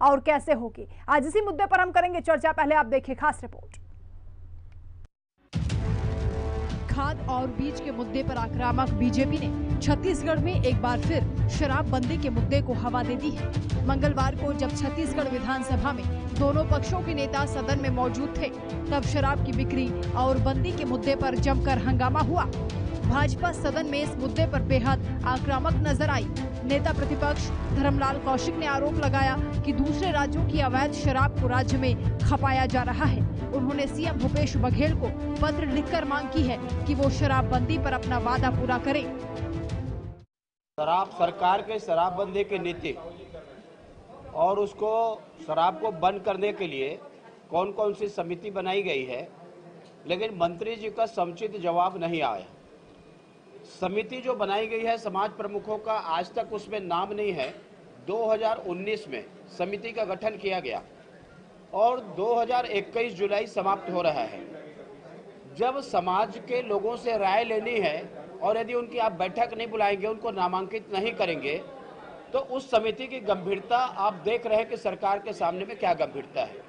और कैसे होगी, आज इसी मुद्दे पर हम करेंगे चर्चा। पहले आप देखिए खास रिपोर्ट। खाद और बीज के मुद्दे पर आक्रामक बीजेपी ने छत्तीसगढ़ में एक बार फिर शराबबंदी के मुद्दे को हवा दे दी है। मंगलवार को जब छत्तीसगढ़ विधानसभा में दोनों पक्षों के नेता सदन में मौजूद थे, तब शराब की बिक्री और बंदी के मुद्दे पर जमकर हंगामा हुआ। भाजपा सदन में इस मुद्दे पर बेहद आक्रामक नजर आई। नेता प्रतिपक्ष धर्मलाल कौशिक ने आरोप लगाया कि दूसरे राज्यों की अवैध शराब को राज्य में खपाया जा रहा है। उन्होंने सीएम भूपेश बघेल को पत्र लिखकर मांग की है कि वो शराबबंदी पर अपना वादा पूरा करें। शराब सरकार के शराबबंदी की नीति और उसको शराब को बंद करने के लिए कौन कौन सी समिति बनाई गई है, लेकिन मंत्री जी का समुचित जवाब नहीं आया। समिति जो बनाई गई है समाज प्रमुखों का, आज तक उसमें नाम नहीं है। 2019 में समिति का गठन किया गया और 2021 जुलाई समाप्त हो रहा है। जब समाज के लोगों से राय लेनी है और यदि उनकी आप बैठक नहीं बुलाएंगे, उनको नामांकित नहीं करेंगे, तो उस समिति की गंभीरता आप देख रहे हैं कि सरकार के सामने में क्या गंभीरता है।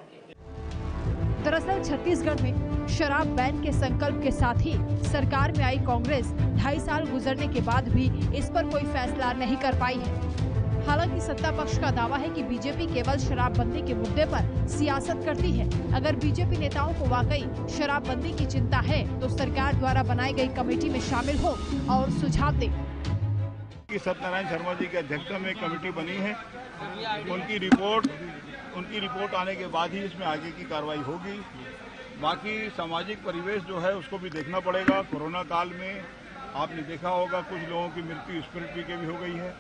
दरअसल छत्तीसगढ़ में शराब बैन के संकल्प के साथ ही सरकार में आई कांग्रेस 2.5 साल गुजरने के बाद भी इस पर कोई फैसला नहीं कर पाई है। हालांकि सत्ता पक्ष का दावा है कि बीजेपी केवल शराबबंदी के मुद्दे पर सियासत करती है। अगर बीजेपी नेताओं को वाकई शराबबंदी की चिंता है तो सरकार द्वारा बनाई गई कमेटी में शामिल हो और सुझाव दे। सत्यनारायण शर्मा जी की अध्यक्षता में कमेटी बनी है। उनकी रिपोर्ट आने के बाद ही इसमें आगे की कार्रवाई होगी। बाकी सामाजिक परिवेश जो है उसको भी देखना पड़ेगा। कोरोना काल में आपने देखा होगा कुछ लोगों की मृत्यु स्पिरिट पी के भी हो गई है।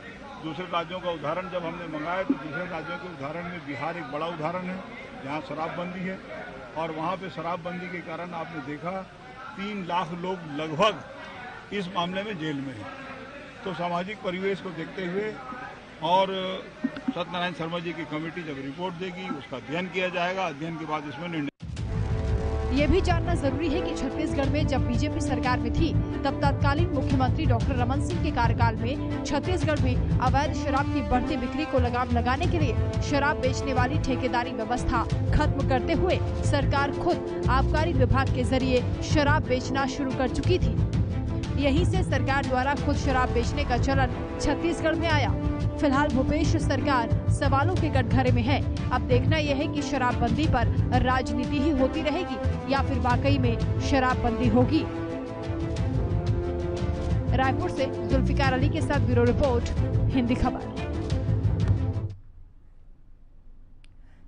दूसरे राज्यों का उदाहरण जब हमने मंगाया तो दूसरे राज्यों के उदाहरण में बिहार एक बड़ा उदाहरण है जहाँ शराबबंदी है, और वहाँ पे शराबबंदी के कारण आपने देखा 3 लाख लोग लगभग इस मामले में जेल में हैं। तो सामाजिक परिवेश को देखते हुए और सत्यनारायण शर्मा जी की कमेटी जब रिपोर्ट देगी उसका अध्ययन किया जाएगा। अध्ययन के बाद इसमें निर्णय। ये भी जानना जरूरी है कि छत्तीसगढ़ में जब बीजेपी सरकार में थी तब तत्कालीन मुख्यमंत्री डॉक्टर रमन सिंह के कार्यकाल में छत्तीसगढ़ में अवैध शराब की बढ़ती बिक्री को लगाम लगाने के लिए शराब बेचने वाली ठेकेदारी व्यवस्था खत्म करते हुए सरकार खुद आबकारी विभाग के जरिए शराब बेचना शुरू कर चुकी थी। यहीं से सरकार द्वारा खुद शराब बेचने का चलन छत्तीसगढ़ में आया। फिलहाल भूपेश सरकार सवालों के कटघरे में है। अब देखना यह है कि शराबबंदी पर राजनीति ही होती रहेगी या फिर वाकई में शराबबंदी होगी। रायपुर से जुल्फिकार अली के साथ ब्यूरो रिपोर्ट, हिंदी खबर।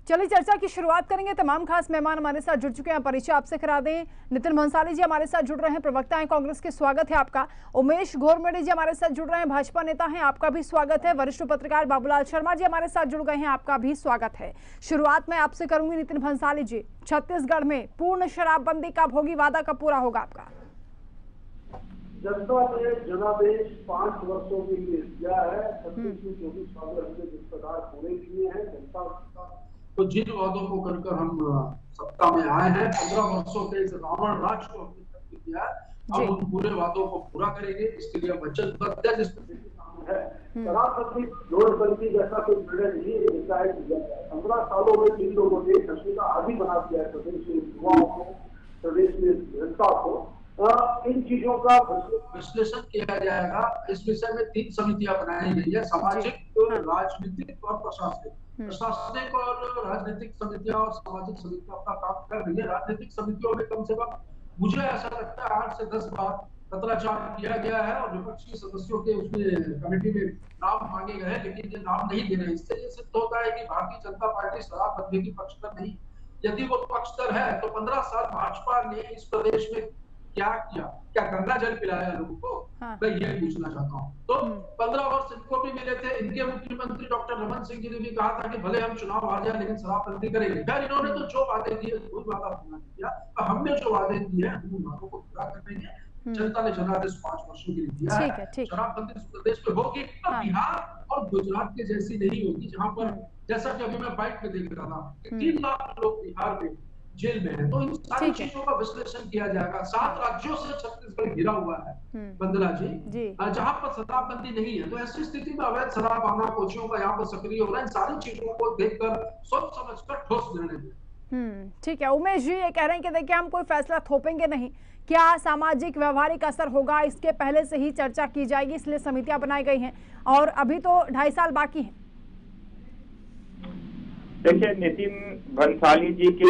चलिए चर्चा की शुरुआत करेंगे। तमाम खास मेहमान हमारे साथ जुड़ चुके हैं, परिचय आपसे करा दें। नितिन भंसाली जी हमारे साथ जुड़ रहे हैं, प्रवक्ता हैं कांग्रेस के, स्वागत है आपका। उमेश घोरमेड़े जी हमारे साथ जुड़ रहे हैं, भाजपा नेता हैं, आपका भी स्वागत है। वरिष्ठ पत्रकार बाबूलाल शर्मा जी हमारे साथ जुड़ गए हैं, आपका भी स्वागत है। शुरुआत में आपसे करूंगी नितिन भंसाली जी, छत्तीसगढ़ में पूर्ण शराबबंदी कब होगी, वादा कब पूरा होगा आपका? जनता ने जनादेश 5 वर्षों के लिए दिया है। 24 वादे हमने जिस प्रकार पूरे किए हैं, जनता तो जिन वादों को कर हम सत्ता में आए हैं, 15 वर्षों के इस रावण राज को हमने खत्म किया है। हम उन पूरे वादों को पूरा करेंगे, इसके लिए वचनबद्ध है। जिस है शराबबंदी नोटबंदी जैसा कोई निर्णय नहीं लेता है। 15 सालों में 3 लोगों ने नशे का आदि बना दिया है प्रदेश के युवाओं को, प्रदेश में जनता को। इन चीजों का विश्लेषण किया जाएगा। इस विषय में 3 समितियां बनाई गई है, सामाजिक, राजनीतिक और प्रशासनिक। प्रशासनिक और राजनीतिक समितियां और सामाजिक समितियां अपना काम कर रही है। राजनीतिक समितियों में कम से कम मुझे ऐसा लगता है 8 से 10 बार पत्राचार किया गया है और विपक्षी सदस्यों के उसमें कमेटी में नाम मांगे गए हैं, लेकिन ये नाम नहीं दे रहे। इससे ये सिद्ध होता है कि भारतीय जनता पार्टी शराबबंदी की पक्षधर नहीं। यदि वो पक्षधर है तो 15 साल भाजपा ने इस प्रदेश में क्या किया? क्या गंगा जल पिलाया लोगों को? मैं ये पूछना चाहता हूँ। तो 15 वर्ष इनको भी मिले थे। इनके मुख्यमंत्री डॉक्टर रमन सिंह जी ने भी कहा था कि भले हम चुनाव हार जाए लेकिन शराबबंदी करेंगे। खैर इन्होंने तो जो वादे दिए वो वादा पूरा नहीं किया। तो हमने जो वादे दिए हैं उन वादों को पूरा करेंगे। जनता ने जनादेश 5 वर्षों के लिए दिया है। शराबबंदी इस प्रदेश में होगी, बिहार और गुजरात के जैसी नहीं होगी, जहाँ पर जैसा कि अभी मैं बाइट में देख रहा था 3 लाख लोग बिहार में जेल में है। तो इन सारी चीजों का विश्लेषण किया जाएगा। 7 राज्यों से छत्तीसगढ़ घिरा हुआ है वंदना जी, जहां पर शराबबंदी नहीं है। तो ऐसी स्थिति में अवैध शराब आना, कोचियों का यहाँ पर सक्रिय हो रहा है, इन सारी चीजों को देखकर सोच समझकर ठोस निर्णय दें। ठीक है। उमेश जी ये कह रहे हैं कि देखिए हम कोई फैसला थोपेंगे नहीं, क्या सामाजिक व्यवहारिक असर होगा इसके पहले से ही चर्चा की जाएगी, इसलिए समितियां बनाई गई हैं और अभी तो 2.5 साल बाकी हैं। देखिए नितिन भंसाली जी के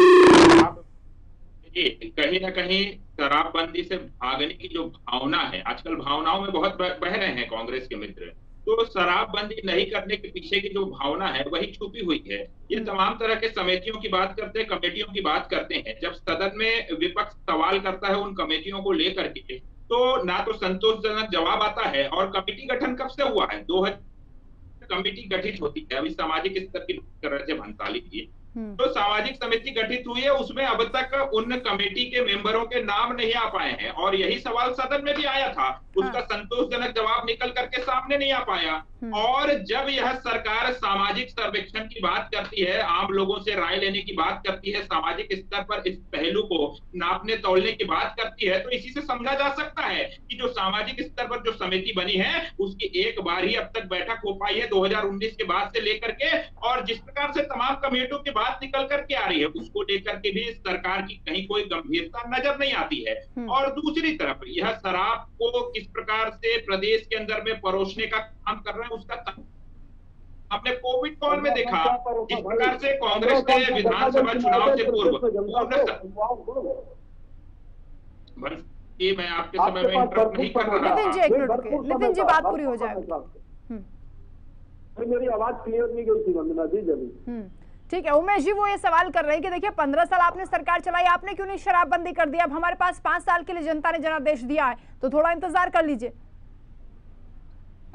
कहीं ना कहीं शराबबंदी से भागने की जो भावना है, आजकल भावनाओं में बहुत बह रहे हैं कांग्रेस के मित्र, तो शराबबंदी नहीं करने के पीछे की जो भावना है वही छुपी हुई है। ये तमाम तरह के समितियों की बात करते हैं, कमेटियों की बात करते हैं, जब सदन में विपक्ष सवाल करता है उन कमेटियों को लेकर के, तो ना तो संतोषजनक जवाब आता है। और कमेटी गठन कब से हुआ है? 2000 कमेटी गठित होती है। अभी सामाजिक स्तर की बात कर रहे थे भंसाली जी, तो सामाजिक समिति गठित हुई है, उसमें अब तक उन कमेटी के मेंबरों के नाम नहीं आ पाए हैं और यही सवाल सदन में भी आया था, उसका संतोषजनक जवाब निकल करके सामने नहीं आ पाया। और जब यह सरकार सामाजिक सर्वेक्षण की बात करती है, आम लोगों से राय लेने की बात करती है, सामाजिक स्तर पर इस पहलू को नापने तौलने की बात करती है, तो इसी से समझा जा सकता है कि जो सामाजिक स्तर पर जो समिति बनी है उसकी एक बार ही अब तक बैठक हो पाई है 2019 के बाद से लेकर के, और जिस प्रकार से तमाम कमेटियों की बात निकल करके आ रही है उसको लेकर के भी सरकार की कहीं कोई गंभीरता नजर नहीं आती है। और दूसरी तरफ यह शराब को किस प्रकार से प्रदेश के अंदर में परोसने का काम कर रहे हैं उसका आपने कोविड काल में देखा, जिस प्रकार से कांग्रेस ने विधानसभा चुनाव से पूर्व ये मैं आपके समय में इंटरप्ट नहीं कर रहा। नितिन जी बात पूरी हो जाएगी। मेरी आवाज क्लियर नहीं गई थी वंदना जी जब। ठीक है। उमेश जी वो ये सवाल कर रहे हैं कि देखिए 15 साल आपने सरकार चलाई, आपने क्यों नहीं शराबबंदी कर दिया? अब हमारे पास 5 साल के लिए जनता ने जनादेश दिया है, तो थोड़ा इंतजार कर लीजिए।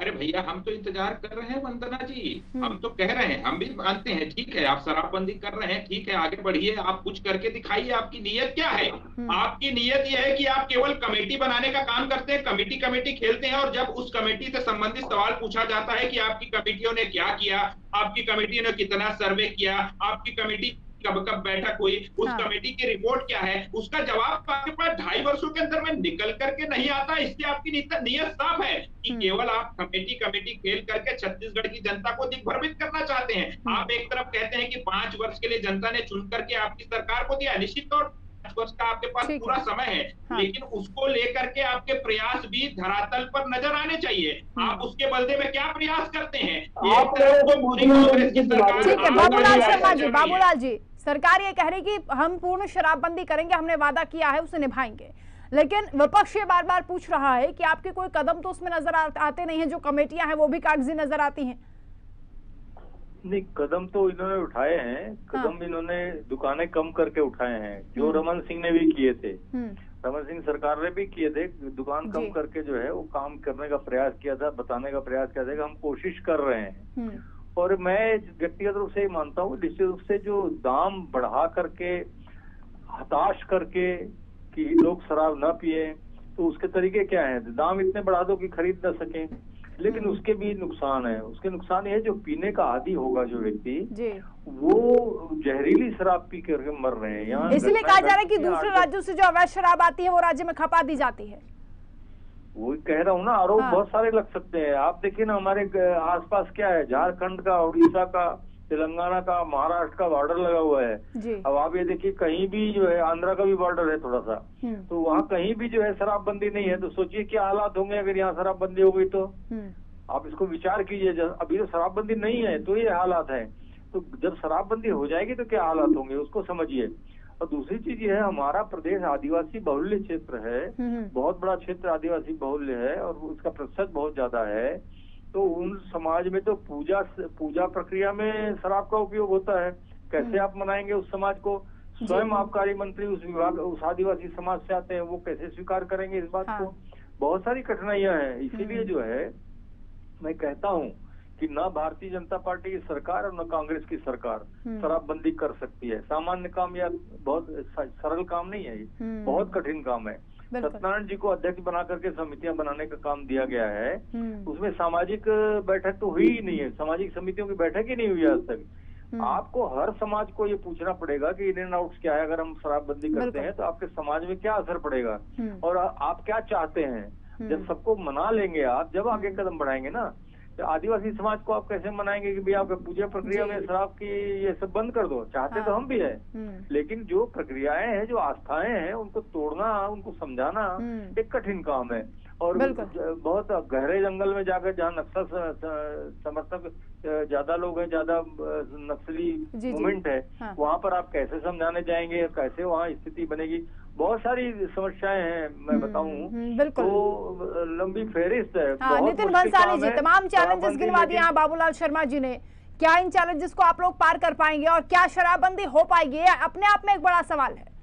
अरे भैया हम तो इंतजार कर रहे हैं वंदना जी, हम तो कह रहे हैं, हम भी मानते हैं, ठीक है आप शराबबंदी कर रहे हैं, ठीक है आगे बढ़िए, आप कुछ करके दिखाइए आपकी नीयत क्या है। आपकी नीयत यह है कि आप केवल कमेटी बनाने का काम करते हैं, कमेटी खेलते हैं, और जब उस कमेटी से संबंधित सवाल पूछा जाता है कि आपकी कमेटियों ने क्या किया, आपकी कमेटी ने कितना सर्वे किया, आपकी कमेटी कब कब बैठक हुई, उस कमेटी की रिपोर्ट क्या है, उसका जवाब आपके पास 2.5 वर्षों के अंदर में निकल करके नहीं आता। इससे आपकी नीयत साफ है कि केवल आप कमेटी खेल करके छत्तीसगढ़ की जनता को दिग्भ्रमित करना चाहते हैं। आप एक तरफ कहते हैं कि 5 वर्ष के लिए जनता ने चुन करके आपकी सरकार को दिया, निश्चित तौर 5 वर्ष का आपके पास पूरा समय है, लेकिन उसको लेकर के आपके प्रयास भी धरातल पर नजर आने चाहिए। आप उसके बदले में क्या प्रयास करते हैं? ठीक है बाबूलाल शर्मा जी, बाबूलाल जी, सरकार ये कह रही कि हम पूर्ण शराबबंदी करेंगे, हमने वादा किया है उसे निभाएंगे, लेकिन विपक्ष ये बार बार पूछ रहा है कि आपके कोई कदम तो उसमें नजर आते नहीं है, जो कमेटियां हैं वो भी कागजी नजर आती हैं। नहीं, कदम तो इन्होंने उठाए हैं, कदम इन्होंने दुकानें कम करके उठाए हैं, जो रमन सिंह ने भी किए थे, रमन सिंह सरकार ने भी किए थे, दुकान कम करके जो है वो काम करने का प्रयास किया था, बताने का प्रयास किया था कि हम कोशिश कर रहे हैं। और मैं व्यक्तिगत रूप से मानता हूँ, निश्चित रूप से जो दाम बढ़ा करके हताश करके कि लोग शराब न पिए, तो उसके तरीके क्या है? दाम इतने बढ़ा दो कि खरीद न सके, लेकिन उसके भी नुकसान है। उसके नुकसान ये है जो पीने का आदी होगा जो व्यक्ति, वो जहरीली शराब पी करके मर रहे हैं। यहाँ इसलिए कहा जा रहा है कि दूसरे राज्यों से जो अवैध शराब आती है वो राज्य में खपा दी जाती है। वही कह रहा हूँ ना, आरोप बहुत सारे लग सकते हैं। आप देखिए ना, हमारे आसपास क्या है, झारखंड का, उड़ीसा का, तेलंगाना का, महाराष्ट्र का बॉर्डर लगा हुआ है। अब आप ये देखिए कहीं भी जो है, आंध्रा का भी बॉर्डर है थोड़ा सा, तो वहाँ कहीं भी जो है शराबबंदी नहीं है। तो सोचिए क्या हालात होंगे अगर यहाँ शराबबंदी हो गई तो। आप इसको विचार कीजिए, अभी तो शराबबंदी नहीं है तो ये हालात है, तो जब शराबबंदी हो जाएगी तो क्या हालात होंगे उसको समझिए। और दूसरी चीज ये है, हमारा प्रदेश आदिवासी बहुल्य क्षेत्र है, बहुत बड़ा क्षेत्र आदिवासी बहुल्य है और उसका प्रतिशत बहुत ज्यादा है। तो उन समाज में तो पूजा प्रक्रिया में शराब का उपयोग होता है। कैसे आप मनाएंगे उस समाज को? स्वयं आबकारी मंत्री उस आदिवासी समाज से आते हैं, वो कैसे स्वीकार करेंगे इस बात को? बहुत सारी कठिनाइयां हैं। इसीलिए जो है मैं कहता हूँ कि न भारतीय जनता पार्टी की सरकार और न कांग्रेस की सरकार शराबबंदी कर सकती है। सामान्य काम या बहुत सरल काम नहीं है, ये बहुत कठिन काम है। सत्यनारायण जी को अध्यक्ष बना करके समितियां बनाने का काम दिया गया है, उसमें सामाजिक बैठक तो हुई ही नहीं है, सामाजिक समितियों की बैठक ही नहीं हुई आज तक। आपको हर समाज को ये पूछना पड़ेगा कि इन एंड आउट्स क्या है। अगर हम शराबबंदी करते हैं तो आपके समाज में क्या असर पड़ेगा और आप क्या चाहते हैं। जब सबको मना लेंगे आप, जब आगे कदम बढ़ाएंगे ना। तो आदिवासी समाज को आप कैसे मनाएंगे कि भाई आप पूजा प्रक्रिया में शराब की ये सब बंद कर दो। चाहते तो हम भी है, लेकिन जो प्रक्रियाएं हैं, जो आस्थाएं हैं, उनको तोड़ना, उनको समझाना एक कठिन काम है। और बहुत गहरे जंगल में जाकर जहाँ नक्सल समर्थक ज्यादा लोग हैं, ज्यादा नक्सली मूवमेंट है, वहाँ पर आप कैसे समझाने जाएंगे, कैसे वहाँ स्थिति बनेगी। बहुत सारी समस्याएं हैं, मैं बताऊं तो लंबी फेरिस्त है। नितिन भंसाली जी, तमाम चैलेंजेस गिनवा दिए हैं बाबूलाल शर्मा जी ने। क्या इन चैलेंजेस को आप लोग पार कर पाएंगे और क्या शराबबंदी हो पाएगी, अपने आप में एक बड़ा सवाल है।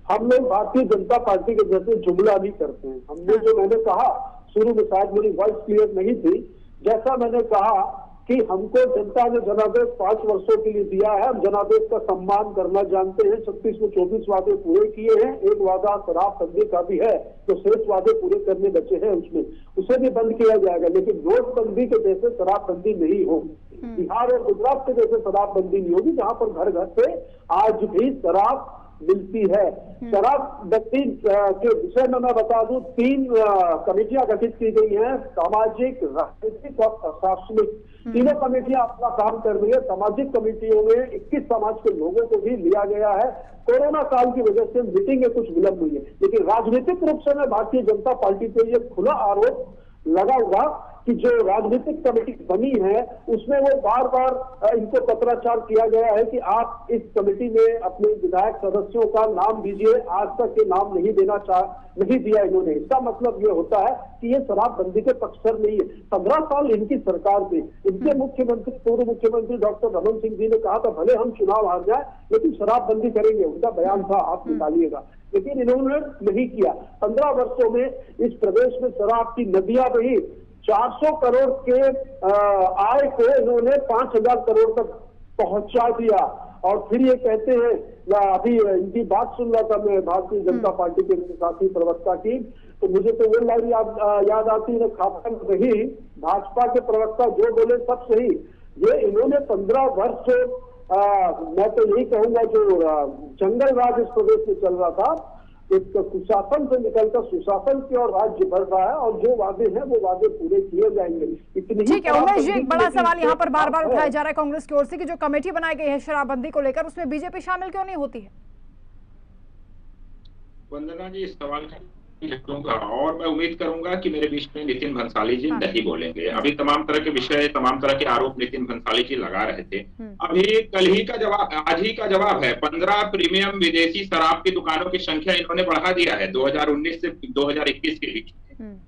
हम लोग भारतीय जनता पार्टी के जैसे जुमला नहीं करते हैं। हमने जो मैंने कहा शुरू में, शायद मेरी वॉइस क्लियर नहीं थी, जैसा मैंने कहा कि हमको जनता ने जनादेश 5 वर्षों के लिए दिया है, हम जनादेश का सम्मान करना जानते हैं। 36 में 24 वादे पूरे किए हैं, एक वादा शराबबंदी का भी है, तो शेष वादे पूरे करने बचे हैं, उसमें उसे भी बंद किया जाएगा। लेकिन नोटबंदी के जैसे शराबबंदी नहीं होगी, बिहार और गुजरात के जैसे शराबबंदी नहीं होगी, जहाँ पर घर घर पे आज भी शराब मिलती है। शराबबंदी के विषय में मैं बता दूं, 3 कमेटियां गठित की गई हैं, सामाजिक, राजनीतिक और प्रशासनिक। तीनों कमेटियां अपना काम कर रही है। सामाजिक कमेटियों में 21 समाज के लोगों को भी लिया गया है। कोरोना काल की वजह से मीटिंग में कुछ विलंब हुई है, लेकिन राजनीतिक रूप से मैं भारतीय जनता पार्टी पे ये खुला आरोप लगाऊंगा कि जो राजनीतिक कमेटी बनी है उसमें वो बार बार इनको पत्राचार किया गया है कि आप इस कमेटी में अपने विधायक सदस्यों का नाम दीजिए। आज तक ये नाम नहीं दिया इन्होंने। इसका मतलब ये होता है कि ये शराबबंदी के पक्षधर नहीं है। 15 साल इनकी सरकार थी, इनके मुख्यमंत्री, पूर्व मुख्यमंत्री डॉक्टर रमन सिंह जी ने कहा था भले हम चुनाव हार जाए लेकिन शराबबंदी करेंगे, उनका बयान था, आप निकालिएगा, लेकिन इन्होंने नहीं किया। 15 वर्षों में इस प्रदेश में शराब की नदियां बही। 400 करोड़ के आय को इन्होंने 5000 करोड़ तक पहुंचा दिया। और फिर ये कहते हैं, अभी इनकी बात सुन रहा था मैं भारतीय जनता पार्टी के साथी प्रवक्ता की, तो मुझे तो वो लाइन याद आती है, खाता में रही भाजपा के प्रवक्ता जो बोले सब सही। ये इन्होंने 15 वर्ष, मैं तो यही कहूंगा, जो जंगल राज इस प्रदेश में चल रहा था, एक कुशासन से निकलकर सुशासन की ओर राज्य बढ़ रहा है, और जो वादे हैं वो वादे पूरे किए जाएंगे। ठीक है उमेश जी, एक बड़ा सवाल यहाँ पर बार बार उठाया जा रहा है कांग्रेस की ओर से कि जो कमेटी बनाई गई है शराबबंदी को लेकर, उसमें बीजेपी शामिल क्यों नहीं होती है? वंदना जी, इस सवाल का और मैं उम्मीद करूंगा कि मेरे बीच में नितिन भंसाली जी नहीं बोलेंगे। अभी तमाम तरह के विषय, तमाम तरह के आरोप नितिन भंसाली जी लगा रहे थे। अभी कल ही का जवाब, आज ही का जवाब है। 15 प्रीमियम विदेशी शराब की दुकानों की संख्या इन्होंने बढ़ा दिया है 2019 से 2021 के बीच।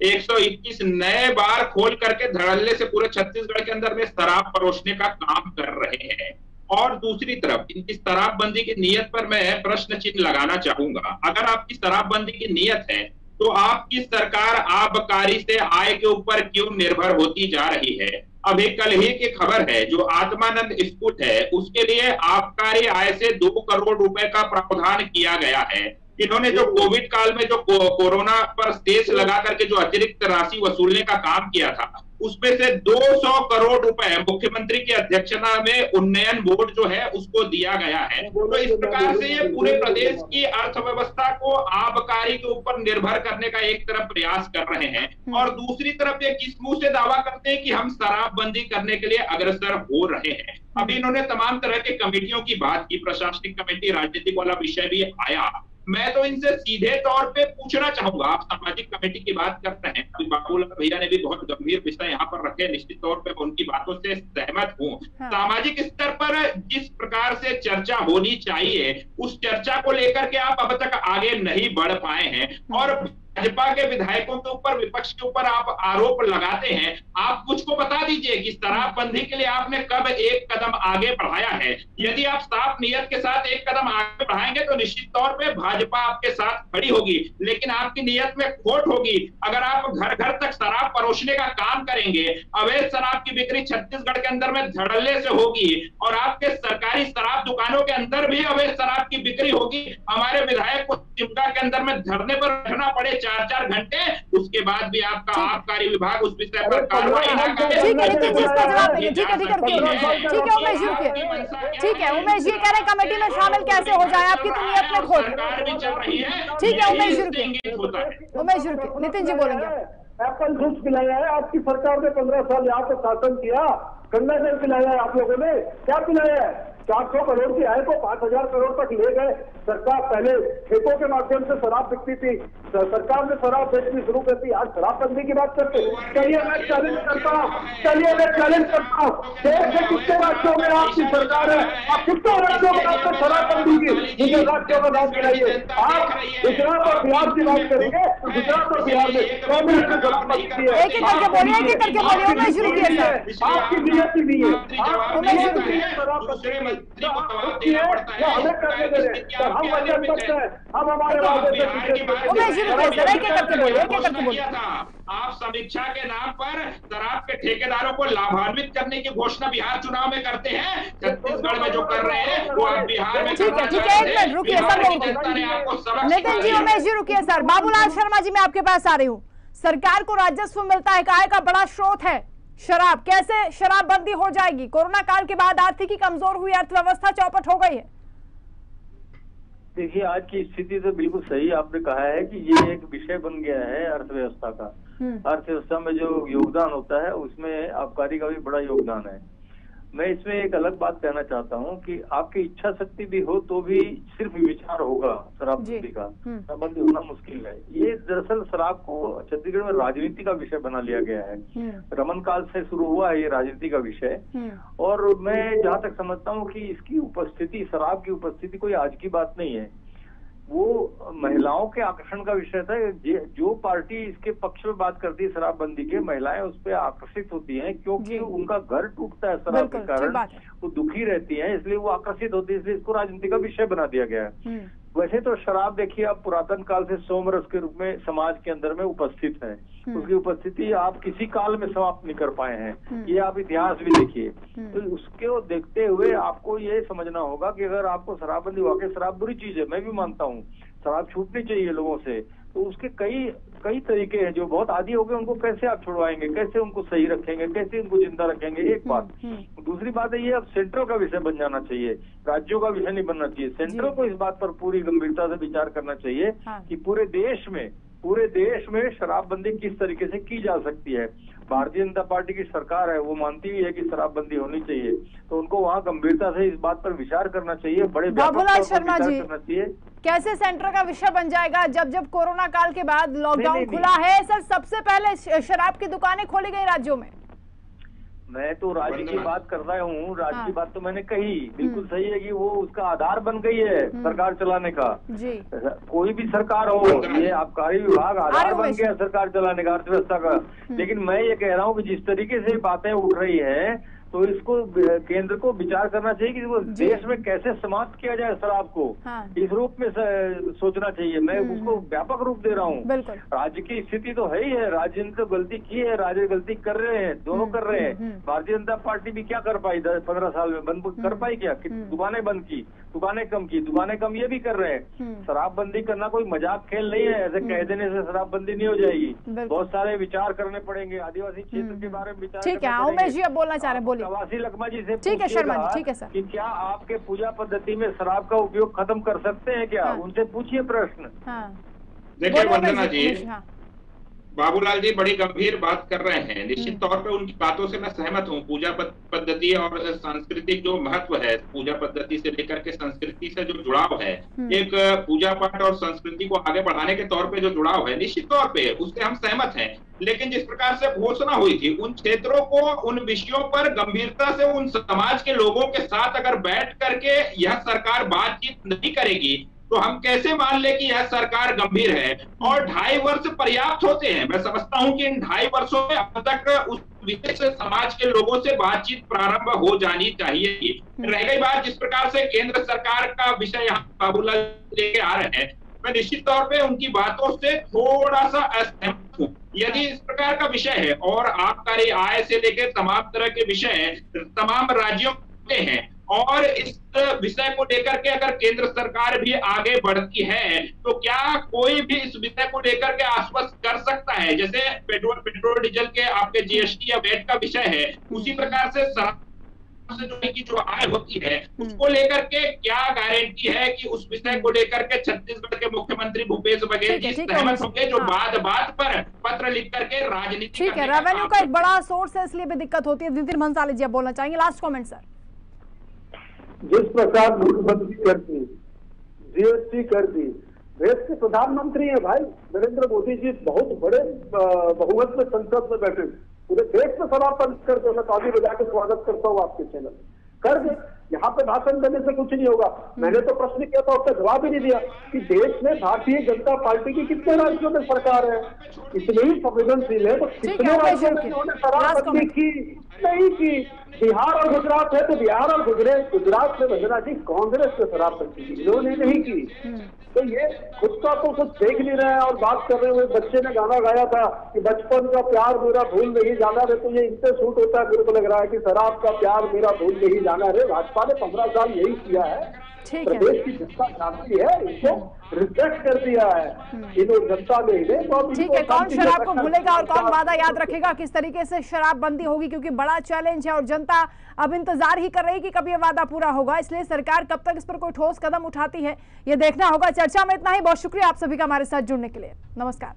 121 नए बार खोल करके धड़ल्ले से पूरे छत्तीसगढ़ के अंदर में शराब परोसने का काम कर रहे हैं। और दूसरी तरफ इनकी शराबबंदी की नीयत पर मैं प्रश्न चिन्ह लगाना चाहूंगा। अगर आपकी शराबबंदी की नीयत है तो आपकी सरकार आबकारी से आय के ऊपर क्यों निर्भर होती जा रही है? अभी कल ही की खबर है, जो आत्मानंद स्कूट है उसके लिए आबकारी आय से 2 करोड़ रुपए का प्रावधान किया गया है। इन्होंने जो कोविड काल में जो कोरोना पर शेष लगा करके जो अतिरिक्त राशि वसूलने का काम किया था, उसमें से 200 करोड़ रुपए मुख्यमंत्री की अध्यक्षता में उन्नयन बोर्ड जो है उसको दिया गया है। तो इस प्रकार से ये पूरे प्रदेश की अर्थव्यवस्था को आबकारी के ऊपर निर्भर करने का एक तरफ प्रयास कर रहे हैं, और दूसरी तरफ ये किस मुंह से दावा करते हैं कि हम शराबबंदी करने के लिए अग्रसर हो रहे हैं। अभी इन्होंने तमाम तरह के कमेटियों की बात की, प्रशासनिक कमेटी, राजनीतिक वाला विषय भी आया। मैं तो इनसे सीधे तौर पे पूछना चाहूंगा, आप सामाजिक कमेटी की बात कर रहे हैं, अभी बाबूलाल भैया ने भी बहुत गंभीर विषय यहाँ पर रखे, निश्चित तौर पे मैं उनकी बातों से सहमत हूँ। सामाजिक स्तर पर जिस प्रकार से चर्चा होनी चाहिए, उस चर्चा को लेकर के आप अब तक आगे नहीं बढ़ पाए हैं, और भाजपा के विधायकों के ऊपर, विपक्ष के ऊपर आप आरोप लगाते हैं। आप मुझको बता दीजिए कि शराबबंदी के लिए आपने कब एक कदम आगे बढ़ाया है? यदि आप साफ नियत के साथ एक कदम आगे बढ़ाएंगे तो निश्चित तौर पे भाजपा आपके साथ खड़ी होगी, लेकिन आपकी नियत में खोट होगी। अगर आप घर घर तक शराब परोसने का काम करेंगे, अवैध शराब की बिक्री छत्तीसगढ़ के अंदर में धड़ल्ले से होगी, और आपके सरकारी शराब दुकानों के अंदर भी अवैध शराब की बिक्री बिक्री होगी, हमारे विधायक को चिमटा के अंदर में धरने पर बैठना पड़े 4-4 घंटे, उसके बाद भी आपका आबकारी विभाग उस विषय पर कार्रवाई न करे। ठीक है नितिन जी, इसका जवाब देंगे। ठीक है उमेश जी रुकिए। ठीक है उमेश जी कह रहे कमेटी में शामिल कैसे हो जाए, आपकी तो नियत में खोट है। ठीक है उमेश जी रुकिए, उमेश जी रुकिए, नितिन जी बोलेंगे। एप्पल जूस पिलाया है आपकी सरकार ने, 15 साल यहाँ पे शासन किया, गंगा जल पिलाया है आप लोगों ने, क्या पिलाया है? 400 करोड़ की आय को 5000 करोड़ तक ले गए। सरकार पहले ठेकों के माध्यम से शराब बिकती थी, सरकार ने शराब बेचनी शुरू कर दी, आज शराबबंदी की बात करते। चलिए मैं चैलेंज करता हूँ, देश के कितने राज्यों में आपकी सरकार है, आप कितने राज्यों में आपको शराबबंदी की, मुझे राज्यों का नाम गिनाइए। आप गुजरात और बिहार की बात करेंगे तो गुजरात और बिहार में कांग्रेस ने शराबबंदी की है। एक करके बोलिए उमेश जी रुकिए। आपकी बीजेपी भी है, हमें करने दे रहे, हम वचन सकते हैं, हम हमारे वादे से। आप समीक्षा के नाम पर शराब के ठेकेदारों को लाभान्वित करने की घोषणा बिहार चुनाव में करते हैं, छत्तीसगढ़ में जो कर रहे हैं वो आप बिहार में। ठीक है एक मिनट रुकिए सर, नितिन जी उमेश जी रुकिए सर। बाबूलाल शर्मा जी मैं आपके पास आ रही हूँ। सरकार को राजस्व मिलता है, आय का बड़ा स्रोत है शराब, कैसे शराबबंदी हो जाएगी? कोरोना काल के बाद आर्थिकी कमजोर हुई, अर्थव्यवस्था चौपट हो गई है। देखिए आज की स्थिति तो बिल्कुल सही आपने कहा है कि ये एक विषय बन गया है अर्थव्यवस्था का। अर्थव्यवस्था में जो योगदान होता है उसमें आबकारी का भी बड़ा योगदान है। मैं इसमें एक अलग बात कहना चाहता हूं कि आपकी इच्छा शक्ति भी हो तो भी सिर्फ विचार होगा शराबबंदी का, शराबबंदी होना मुश्किल है। ये दरअसल शराब को छत्तीसगढ़ में राजनीति का विषय बना लिया गया है। रमन काल से शुरू हुआ है ये राजनीति का विषय, और मैं जहां तक समझता हूं कि इसकी उपस्थिति, शराब की उपस्थिति कोई आज की बात नहीं है, वो महिलाओं के आकर्षण का विषय था। जो पार्टी इसके पक्ष में बात करती है शराबबंदी के, महिलाएं उस पर आकर्षित होती हैं क्योंकि उनका घर टूटता है शराब के कारण, वो दुखी रहती हैं, इसलिए वो आकर्षित होती है, इसलिए इसको राजनीति का विषय बना दिया गया है। वैसे तो शराब देखिए अब पुरातन काल से सोमरस के रूप में समाज के अंदर में उपस्थित है, उसकी उपस्थिति आप किसी काल में समाप्त नहीं कर पाए हैं, ये आप इतिहास भी देखिए। तो उसको देखते हुए आपको ये समझना होगा कि अगर आपको शराबबंदी, वाकई शराब बुरी चीज है, मैं भी मानता हूँ, शराब छूटनी चाहिए लोगों से, तो उसके कई तरीके हैं। जो बहुत आदी हो गए उनको कैसे आप छुड़वाएंगे, कैसे उनको सही रखेंगे, कैसे उनको जिंदा रखेंगे, एक बात। दूसरी बात है ये अब सेंट्रल का विषय बन जाना चाहिए, राज्यों का विषय नहीं बनना चाहिए। सेंट्रल को इस बात पर पूरी गंभीरता से विचार करना चाहिए कि पूरे देश में शराबबंदी किस तरीके से की जा सकती है। भारतीय जनता पार्टी की सरकार है, वो मानती भी है कि शराबबंदी होनी चाहिए, तो उनको वहाँ गंभीरता से इस बात पर विचार करना चाहिए, बड़े बाबूलाल शर्मा जी करना चाहिए। कैसे सेंटर का विषय बन जाएगा जब कोरोना काल के बाद लॉकडाउन खुला है? सर सबसे पहले शराब की दुकानें खोली गई राज्यों में। मैं तो राज्य की बात कर रहा हूँ, राज्य की बात तो मैंने कही, बिल्कुल सही है कि वो उसका आधार बन गई है सरकार चलाने का। जी। कोई भी सरकार हो, ये आबकारी विभाग आधार बन गया सरकार चलाने का, अर्थव्यवस्था का। लेकिन मैं ये कह रहा हूँ कि जिस तरीके से बातें उठ रही है तो इसको केंद्र को विचार करना चाहिए कि वो देश में कैसे समाप्त किया जाए शराब को। इस रूप में सोचना चाहिए। मैं उसको व्यापक रूप दे रहा हूँ। राज्य की स्थिति तो है ही है, राज्य ने तो गलती की है, राज्य गलती कर रहे हैं, दोनों कर रहे हैं। भारतीय जनता पार्टी भी क्या कर पाई 10-15 साल में, बंद कर पाई क्या? दुकानें बंद की, दुकानें कम की, दुकानें कम ये भी कर रहे हैं। शराबबंदी करना कोई मजाक खेल नहीं है, ऐसे कह देने से शराबबंदी नहीं हो जाएगी। बहुत सारे विचार करने पड़ेंगे, आदिवासी क्षेत्र के बारे में विचार। ठीक है उमेश जी अब बोलना चाह रहे हैं, प्रवासी लकमा जी से ठीक है शर्मा जी, ठीक है सर, कि क्या आपके पूजा पद्धति में शराब का उपयोग खत्म कर सकते हैं क्या? उनसे पूछिए प्रश्न। देखिए वंदना जी, बाबूलाल जी बड़ी गंभीर बात कर रहे हैं। निश्चित तौर पे उनकी बातों से मैं सहमत हूँ। पूजा पद्धति और सांस्कृतिक जो महत्व है, पूजा पद्धति से लेकर के संस्कृति से जो जुड़ाव है, एक पूजा पाठ और संस्कृति को आगे बढ़ाने के तौर पे जो जुड़ाव है, निश्चित तौर पे उससे हम सहमत हैं। लेकिन जिस प्रकार से घोषणा हुई थी, उन क्षेत्रों को, उन विषयों पर गंभीरता से उन समाज के लोगों के साथ अगर बैठ करके यह सरकार बातचीत नहीं करेगी तो हम कैसे मान ले कि यह सरकार गंभीर है? और 2.5 वर्ष पर्याप्त होते हैं। मैं समझता हूं कि इन 2.5 वर्षों में अब तक उस विषय से समाज के लोगों से बातचीत प्रारंभ हो जानी चाहिए। रह गई बात जिस प्रकार से केंद्र सरकार का विषय यहाँ बाबूलाल लेके आ रहे हैं, मैं निश्चित तौर पे उनकी बातों से थोड़ा सा असहमत हूँ। यदि इस प्रकार का विषय है और आबकारी आय से लेकर तमाम तरह के विषय तमाम राज्यों हैं और इस विषय को लेकर के अगर केंद्र सरकार भी आगे बढ़ती है तो क्या कोई भी इस विषय को लेकर के आश्वस्त कर सकता है? जैसे पेट्रोल डीजल के आपके जीएसटी या वैट का विषय है, उसी प्रकार से जो आय होती है उसको लेकर के क्या गारंटी है कि उस विषय को लेकर के छत्तीसगढ़ के मुख्यमंत्री भूपेश बघेल जी सहमत होंगे, जो बात पर पत्र लिख करके राजनीति? ठीक है, रेवेन्यू का एक बड़ा सोर्स है, इसलिए भी दिक्कत होती है। नितिन भंसाली जी आप बोलना चाहेंगे, लास्ट कमेंट सर। जिस प्रकार नोटबंदी कर दी, जीएसटी कर दी, देश के प्रधानमंत्री है भाई नरेंद्र मोदी जी, बहुत बड़े बहुमत में संसद में बैठे, पूरे देश में शराब बंद कर दो। मैं ताली बजा के स्वागत करता हूँ आपके चैनल कर दे। यहाँ पे भाषण देने से कुछ नहीं होगा। मैंने तो प्रश्न किया था, उसका जवाब ही नहीं दिया कि देश में भारतीय जनता पार्टी की कितने राज्यों में सरकार है, इतने ही संवेदनशील है, तो कितने राज्यों में उन्होंने शराबबंदी की? नहीं की। बिहार और गुजरात है तो बिहार और गुजरात में वंदना जी कांग्रेस ने शराबबंदी की, इन्होंने नहीं की। तो ये खुद का तो कुछ देख नहीं रहे हैं और बात कर रहे हुए। बच्चे ने गाना गाया था कि बचपन का प्यार मेरा भूल नहीं जाना रे, तो ये इनसे सूट होता है। मेरे को लग रहा है कि शराब का प्यार मेरा भूल नहीं जाना रे। भाजपा ने 15 साल यही किया है, प्रदेश की जनता जानती है, इसको रिजेक्ट कर दिया है इन जनता ने। ठीक है, कौन शराब को भूलेगा और कौन वादा याद रखेगा, किस तरीके से शराबबंदी होगी, क्योंकि बड़ा चैलेंज है और जनता अब इंतजार ही कर रही कि कब ये वादा पूरा होगा। इसलिए सरकार कब तक इस पर कोई ठोस कदम उठाती है ये देखना होगा। चर्चा में इतना ही, बहुत शुक्रिया आप सभी का हमारे साथ जुड़ने के लिए। नमस्कार।